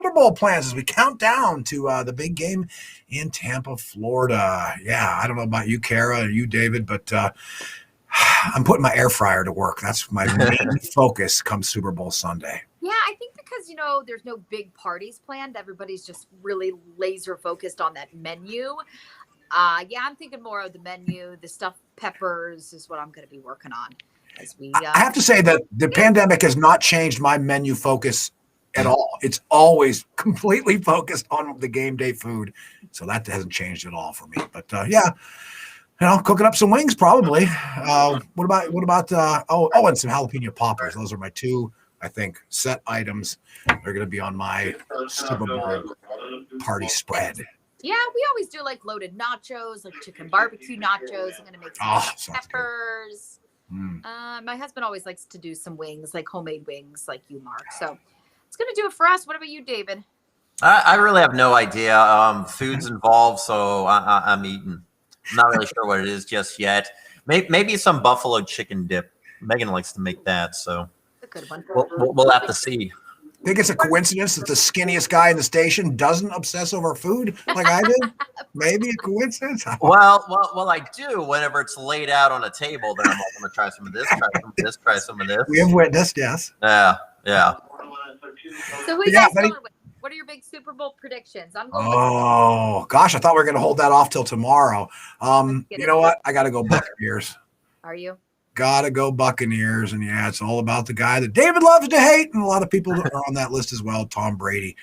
Super Bowl plans as we count down to the big game in Tampa, Florida. Yeah, I don't know about you, Kara, or you, David, but I'm putting my air fryer to work. That's my main focus come Super Bowl Sunday. Yeah, I think because, there's no big parties planned. Everybody's just really laser focused on that menu. Yeah, I'm thinking more of the menu. The stuffed peppers is what I'm going to be working on as we. I have to say that the pandemic has not changed my menu focus at all. It's always completely focused on the game day food. So that hasn't changed at all for me. But yeah, cooking up some wings probably. What about and some jalapeno poppers. Those are my two, I think, set items. They're going to be on my Super Bowl party spread. Yeah, we always do like loaded nachos, like chicken barbecue nachos. I'm going to make some peppers. My husband always likes to do some wings, like homemade wings, like you, Mark. So it's going to do it for us. What about you, David? I really have no idea. Food's involved, so I'm eating. I'm not really sure what it is just yet. Maybe some buffalo chicken dip. Megan likes to make that, so a good one. We'll have to see. Think it's a coincidence that the skinniest guy in the station doesn't obsess over food like I do? Maybe a coincidence? Well, I do. Whenever it's laid out on a table, then I'm like, I'm going to try some of this, try some of this, try some of this. We have witnessed, yes. Yeah. So who you guys going with? What are your big Super Bowl predictions? I'm going gosh, I thought we were going to hold that off till tomorrow. You know what? I got to go Buccaneers. Are you? Gotta go Buccaneers. And yeah, it's all about the guy that David loves to hate. And a lot of people are on that list as well, Tom Brady.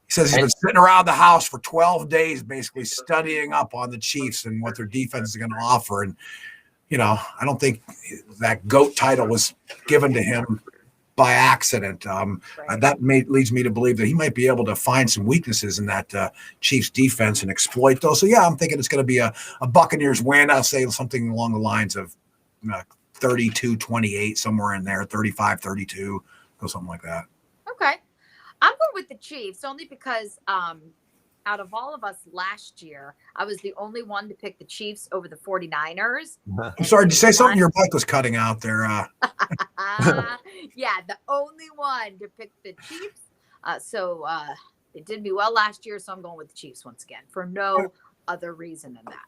He says he's been sitting around the house for 12 days, basically studying up on the Chiefs and what their defense is going to offer. And, I don't think that GOAT title was given to him by accident. That leads me to believe that he might be able to find some weaknesses in that Chiefs defense and exploit those. So, yeah, I'm thinking it's going to be a Buccaneers win. I'll say something along the lines of 32-28, somewhere in there, 35-32, or something like that. Okay. I'm going with the Chiefs only because out of all of us last year, I was the only one to pick the Chiefs over the 49ers. I'm sorry, did you say something? Your mic was cutting out there. Yeah, the only one to pick the Chiefs. So they did me well last year, so I'm going with the Chiefs once again for no other reason than that.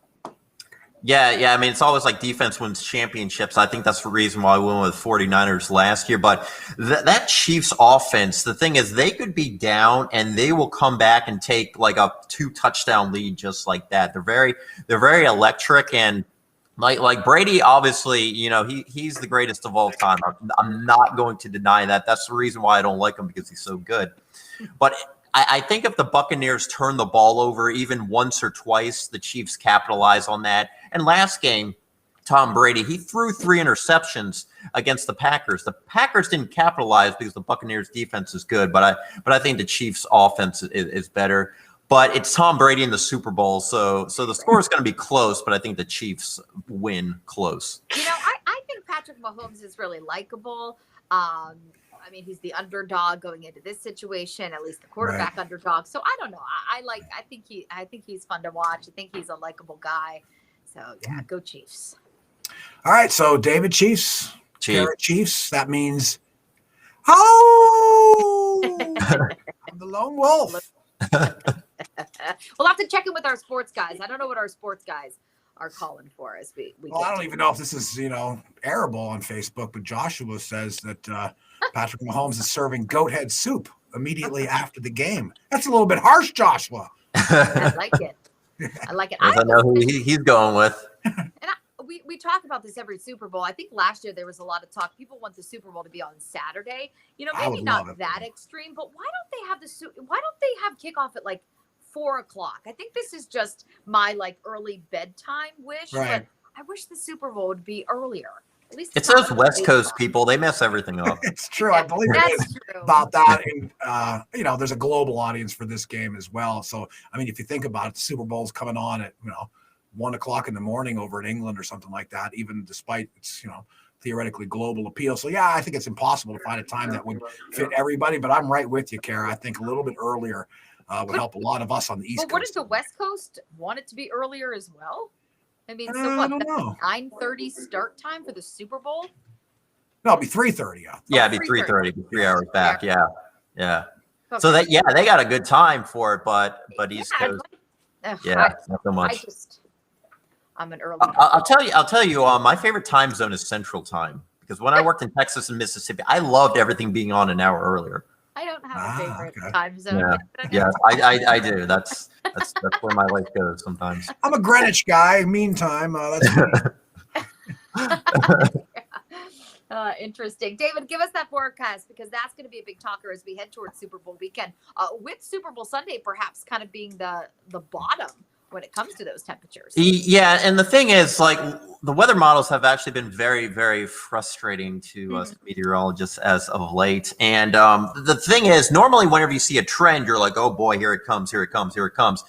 Yeah. I mean, it's always like defense wins championships. I think that's the reason why we went with 49ers last year. But that Chiefs offense, the thing is, they could be down and they will come back and take like a 2-touchdown lead just like that. They're very electric, and like Brady, obviously, he's the greatest of all time. I'm not going to deny that. That's the reason why I don't like him, because he's so good. But I think if the Buccaneers turn the ball over even once or twice, the Chiefs capitalize on that. And last game, Tom Brady, he threw 3 interceptions against the Packers. The Packers didn't capitalize because the Buccaneers defense is good, but I think the Chiefs offense is better. But it's Tom Brady in the Super Bowl, so the score is going to be close, but I think the Chiefs win close. I think Patrick Mahomes is really likable. I mean, he's the underdog going into this situation, at least the quarterback underdog. So I don't know. I think he's fun to watch. I think he's a likable guy. So yeah, go Chiefs. All right. So David Chiefs. Chiefs. That means, I'm the lone wolf. We'll have to check in with our sports guys. I don't know what our sports guys are calling for as we I don't even know if this is, airable on Facebook, but Joshua says that Patrick Mahomes is serving goat head soup immediately after the game. That's a little bit harsh, Joshua. I like it. I know who he's going with. And we talk about this every Super Bowl. I think last year there was a lot of talk. People want the Super Bowl to be on Saturday. Maybe not that extreme, but why don't they have kickoff at like 4:00? I think this is just my early bedtime wish. Right. But I wish the Super Bowl would be earlier. At least it's those West Coast people. They mess everything up. It's true. I believe it is about that. And, there's a global audience for this game as well. So, I mean, if you think about it, the Super Bowl's coming on at, 1:00 in the morning over in England or something like that, even despite its, theoretically global appeal. So, yeah, I think it's impossible to find a time that would fit everybody. But I'm right with you, Kara. I think a little bit earlier would help a lot of us on the East Coast. But wouldn't the West Coast want it to be earlier as well? I mean, so I don't know. 9:30 start time for the Super Bowl? No, it'd be 3:30. Yeah, it'd be 3:30. 3 hours back. Yeah. So that they got a good time for it, but East Coast, not so much. I'm an early. I'll tell you. My favorite time zone is Central Time because when I worked in Texas and Mississippi, I loved everything being on an hour earlier. I don't have a favorite time zone. Yeah, I do. That's where my life goes sometimes. I'm a Greenwich guy. Meantime, that's interesting. David, give us that forecast because that's going to be a big talker as we head towards Super Bowl weekend. With Super Bowl Sunday, perhaps kind of being the bottom when it comes to those temperatures. Yeah, and the thing is, like, the weather models have actually been very, very frustrating to us meteorologists as of late. And the thing is, normally whenever you see a trend, you're like, oh boy, here it comes, here it comes, here it comes.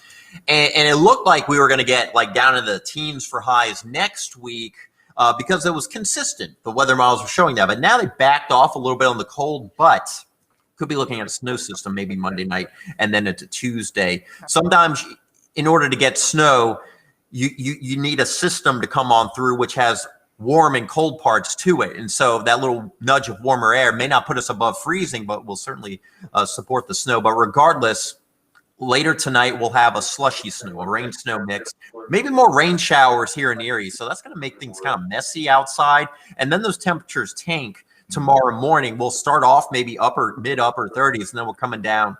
And it looked like we were going to get like down in the teens for highs next week because it was consistent. The weather models were showing that. But now they backed off a little bit on the cold, but could be looking at a snow system maybe Monday night and then into Tuesday. Sometimes in order to get snow, you need a system to come on through which has warm and cold parts to it. And so that little nudge of warmer air may not put us above freezing, but will certainly support the snow. But regardless, later tonight we'll have a slushy snow, a rain-snow mix, maybe more rain showers here in Erie. So that's going to make things kind of messy outside. And then those temperatures tank tomorrow morning. We'll start off maybe mid-upper 30s, and then we're coming down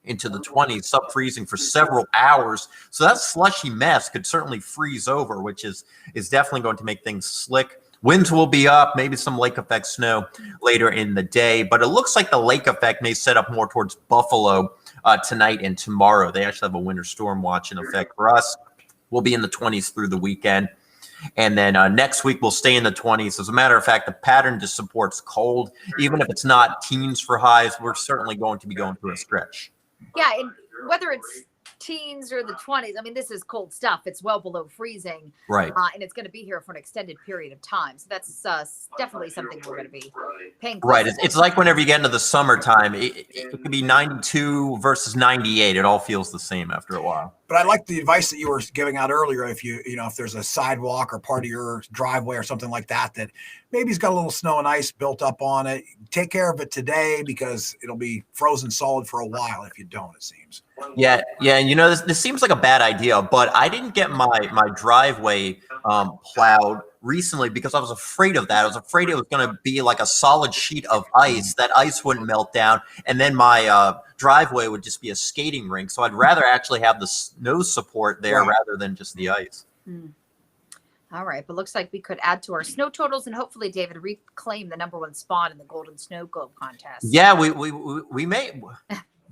into the 20s, sub-freezing for several hours. So that slushy mess could certainly freeze over, which is definitely going to make things slick. Winds will be up, maybe some lake effect snow later in the day, but it looks like the lake effect may set up more towards Buffalo tonight and tomorrow. They actually have a winter storm watch in effect for us. We'll be in the 20s through the weekend. And then next week, we'll stay in the 20s. As a matter of fact, the pattern just supports cold. Even if it's not teens for highs, we're certainly going to be going through a stretch. Yeah, and whether it's teens or the 20s, I mean, this is cold stuff. It's well below freezing. Right. And it's going to be here for an extended period of time. So that's definitely something we're going to be paying close attention. It's like whenever you get into the summertime, it could be 92 versus 98. It all feels the same after a while. But I like the advice that you were giving out earlier. If if there's a sidewalk or part of your driveway or something like that, that maybe it's got a little snow and ice built up on it, take care of it today because it'll be frozen solid for a while if you don't, it seems. Yeah. And this seems like a bad idea, but I didn't get my driveway plowed recently because I was afraid of that. I was afraid it was going to be like a solid sheet of ice. That ice wouldn't melt down, and then my driveway would just be a skating rink. So I'd rather actually have the snow support there rather than just the ice. All right, but looks like we could add to our snow totals and hopefully, David, reclaim the #1 spot in the Golden Snow Globe contest. Yeah, we may.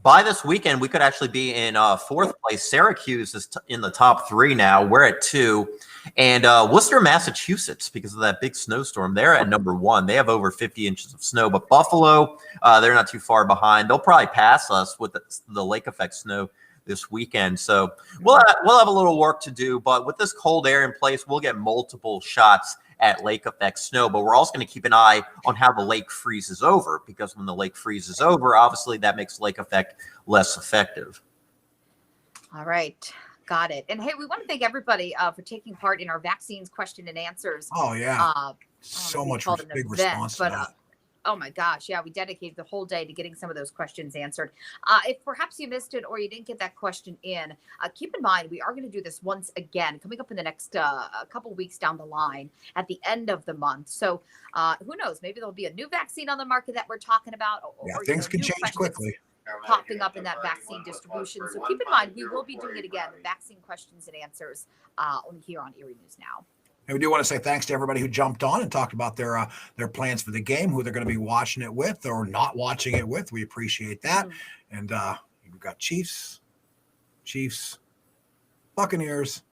By this weekend, we could actually be in fourth place. Syracuse is in the top 3 now. We're at 2. And Worcester, Massachusetts, because of that big snowstorm, they're at #1. They have over 50 inches of snow. But Buffalo, they're not too far behind. They'll probably pass us with the lake effect snow this weekend. So we'll have a little work to do. But with this cold air in place, we'll get multiple shots at lake effect snow, but we're also going to keep an eye on how the lake freezes over, because when the lake freezes over, obviously that makes lake effect less effective. All right. Got it. And hey, we want to thank everybody for taking part in our vaccines question and answers. Oh yeah. So much big response to that. Oh my gosh. Yeah. We dedicated the whole day to getting some of those questions answered. If perhaps you missed it or you didn't get that question in, keep in mind, we are going to do this once again, coming up in the next couple weeks down the line at the end of the month. So who knows, maybe there'll be a new vaccine on the market that we're talking about. Or things can change quickly. Popping up in that vaccine distribution. So keep in mind, we will be doing it again, vaccine questions and answers only here on Erie News Now. And we do want to say thanks to everybody who jumped on and talked about their plans for the game, who they're going to be watching it with or not watching it with. We appreciate that. And we've got Chiefs, Buccaneers,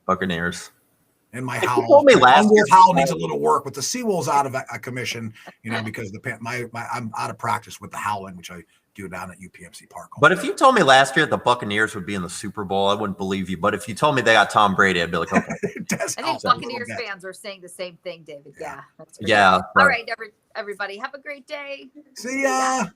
and my Howl. Told me last year Howl needs a little work, but the Seawolves out of a commission, because I'm out of practice with the howling, which I do down at UPMC Park. But if you told me last year the Buccaneers would be in the Super Bowl, I wouldn't believe you. But if you told me they got Tom Brady, I'd be like, okay. I think Buccaneers fans are saying the same thing, David. Yeah. Yeah. All right, everybody, have a great day. See ya.